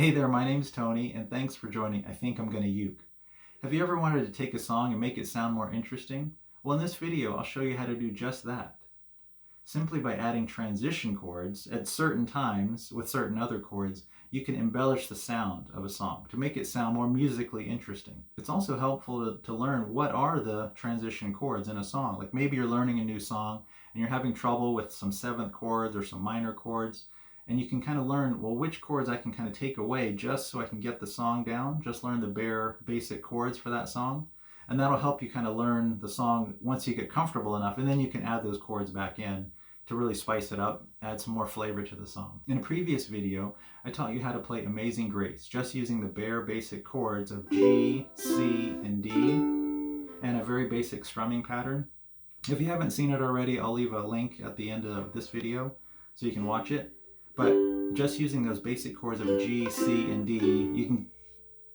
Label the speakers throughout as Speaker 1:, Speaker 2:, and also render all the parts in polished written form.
Speaker 1: Hey there, my name's Tony, and thanks for joining I Think I'm Gonna Uke. Have you ever wanted to take a song and make it sound more interesting? Well, in this video, I'll show you how to do just that. Simply by adding transition chords at certain times with certain other chords, you can embellish the sound of a song to make it sound more musically interesting. It's also helpful to learn what are the transition chords in a song. Like maybe you're learning a new song and you're having trouble with some seventh chords or some minor chords. And you can kind of learn, well, which chords I can kind of take away just so I can get the song down. Just learn the bare basic chords for that song. And that'll help you kind of learn the song once you get comfortable enough. And then you can add those chords back in to really spice it up, add some more flavor to the song. In a previous video, I taught you how to play Amazing Grace, just using the bare basic chords of G, C, and D, and a very basic strumming pattern. If you haven't seen it already, I'll leave a link at the end of this video so you can watch it. But just using those basic chords of G, C, and D, you can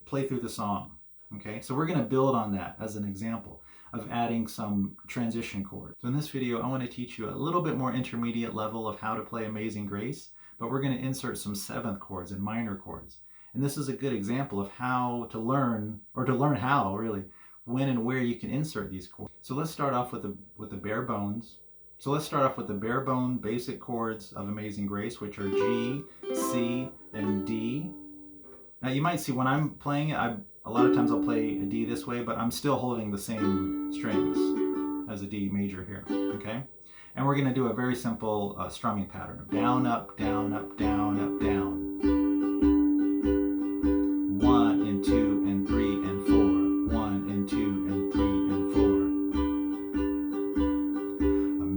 Speaker 1: play through the song, okay? So we're gonna build on that as an example of adding some transition chords. So in this video, I wanna teach you a little bit more intermediate level of how to play Amazing Grace, but we're gonna insert some seventh chords and minor chords. And this is a good example of how to learn, or to learn how, really, when and where you can insert these chords. So let's start off with the bare bones. So let's start off with the bare bone basic chords of Amazing Grace, which are G, C, and D. Now you might see when I'm playing it, a lot of times I'll play a D this way, but I'm still holding the same strings as a D major here, okay? And we're gonna do a very simple strumming pattern of down, up, down, up, down, up, down. 1 and 2 and 3 and 4. 1 and 2 and 3 and 4.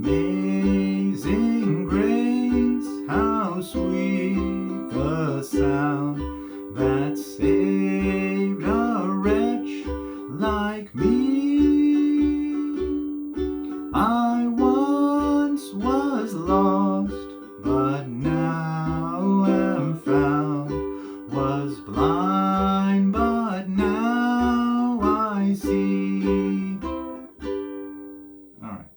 Speaker 1: Amazing grace, how sweet the sound that saved a wretch like me. I once was lost, but now am found, was blind, but now I see. All right.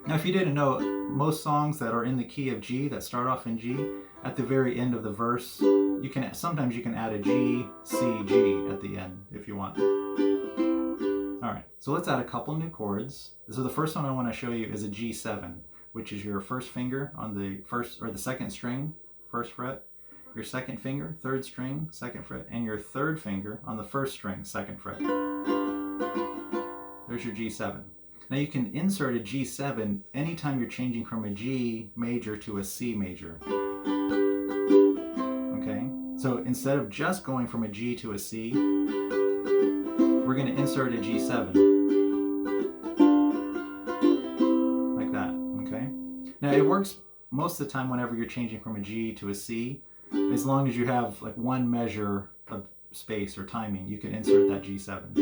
Speaker 1: Now, if you didn't know, most songs that are in the key of G, that start off in G, at the very end of the verse, sometimes you can add a G, C, G at the end if you want. All right, so let's add a couple new chords. So the first one I want to show you is a G7, which is your first finger on the first or the second string, first fret, your second finger, third string, second fret, and your third finger on the first string, second fret. There's your G7. Now you can insert a G7 anytime you're changing from a G major to a C major. Okay, so instead of just going from a G to a C, we're going to insert a G7. Like that, okay? Now it works most of the time whenever you're changing from a G to a C, as long as you have like one measure of space or timing, you can insert that G7.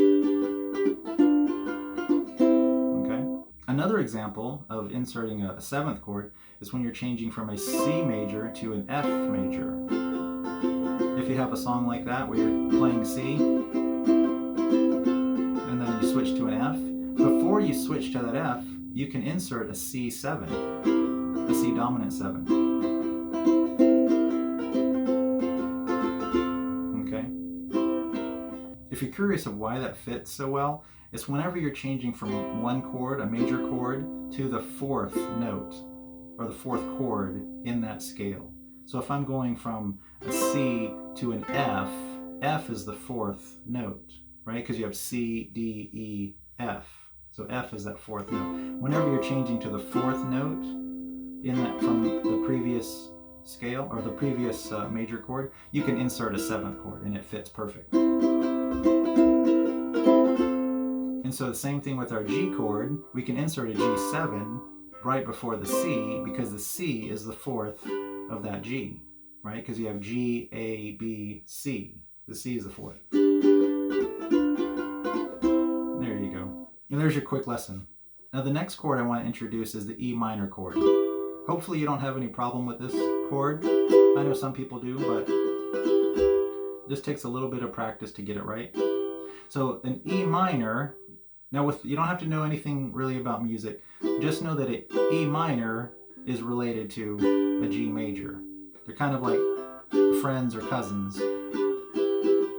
Speaker 1: Another example of inserting a seventh chord is when you're changing from a C major to an F major. If you have a song like that where you're playing C and then you switch to an F, before you switch to that F, you can insert a C7, a C dominant 7. Okay? If you're curious of why that fits so well, it's whenever you're changing from one chord, a major chord, to the fourth note, or the fourth chord in that scale. So if I'm going from a C to an F, F is the fourth note, right? Because you have C, D, E, F. So F is that fourth note. Whenever you're changing to the fourth note in that from the previous scale, or the previous major chord, you can insert a seventh chord, and it fits perfect. And so the same thing with our G chord, we can insert a G7 right before the C, because the C is the fourth of that G, right? Because you have G, A, B, C. The C is the fourth. There you go. And there's your quick lesson. Now the next chord I want to introduce is the E minor chord. Hopefully you don't have any problem with this chord. I know some people do, but it just takes a little bit of practice to get it right. So an E minor, now you don't have to know anything really about music. Just know that an E minor is related to a G major. They're kind of like friends or cousins.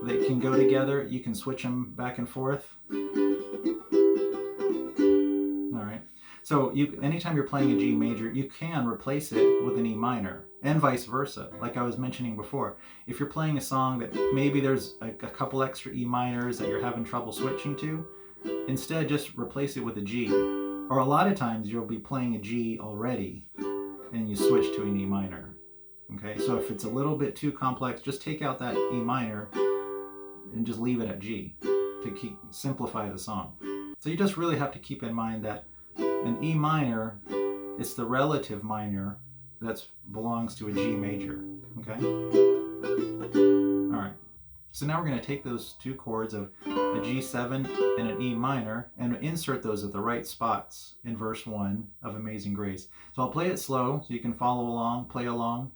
Speaker 1: that can go together. You can switch them back and forth. All right. So anytime you're playing a G major, you can replace it with an E minor, and vice versa. Like I was mentioning before, if you're playing a song that maybe there's a couple extra E minors that you're having trouble switching to, instead just replace it with a G. Or a lot of times you'll be playing a G already and you switch to an E minor. Okay, so if it's a little bit too complex, just take out that E minor and just leave it at G to simplify the song. So you just really have to keep in mind that an E minor is the relative minor that belongs to a G major. Okay? All right. So now we're going to take those two chords of a G7 and an E minor and insert those at the right spots in verse 1 of Amazing Grace. So I'll play it slow so you can follow along, play along.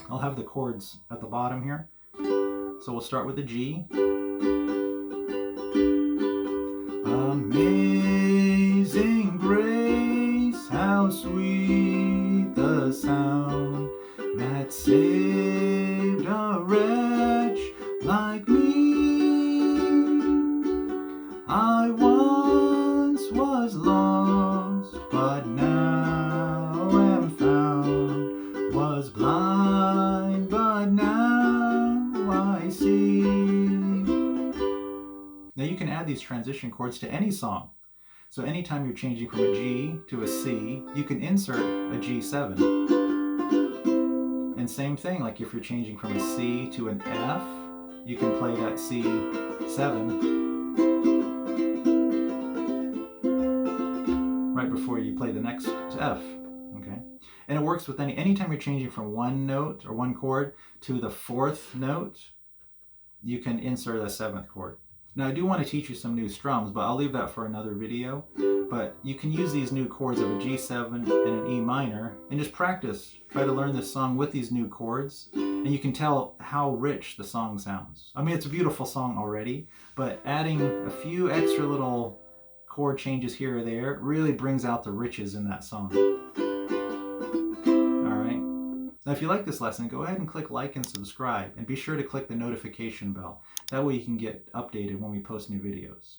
Speaker 1: I'll have the chords at the bottom here. So we'll start with the G. Amazing grace, how sweet the sound that saved a wretch like me. I once was lost, but now am found, was blind, but now I see. Now you can add these transition chords to any song. So anytime you're changing from a G to a C, you can insert a G7. And same thing, like if you're changing from a C to an F, you can play that C7 right before you play the next F. Okay? And it works with anytime you're changing from one note or one chord to the fourth note, you can insert a seventh chord. Now I do want to teach you some new strums, but I'll leave that for another video. But you can use these new chords of a G7 and an E minor and just practice. Try to learn this song with these new chords, and you can tell how rich the song sounds. I mean, it's a beautiful song already, but adding a few extra little chord changes here or there really brings out the riches in that song. All right. Now, if you like this lesson, go ahead and click like and subscribe, and be sure to click the notification bell. That way you can get updated when we post new videos.